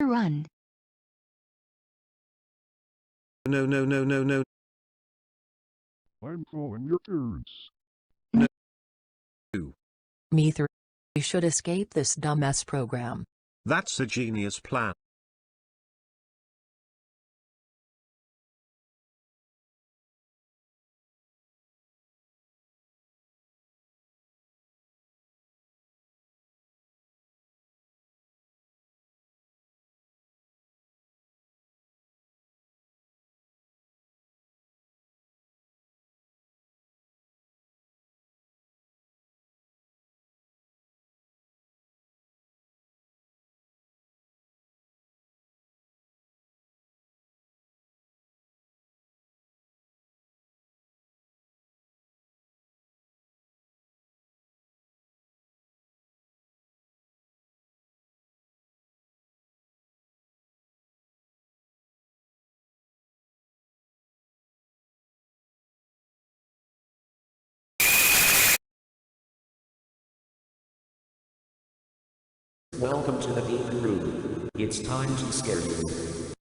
run. No, no, no, no, no. I'm following your ears. Me three. We should escape this dumbass program. That's a genius plan. Welcome to the Beacon Room. It's time to scare you.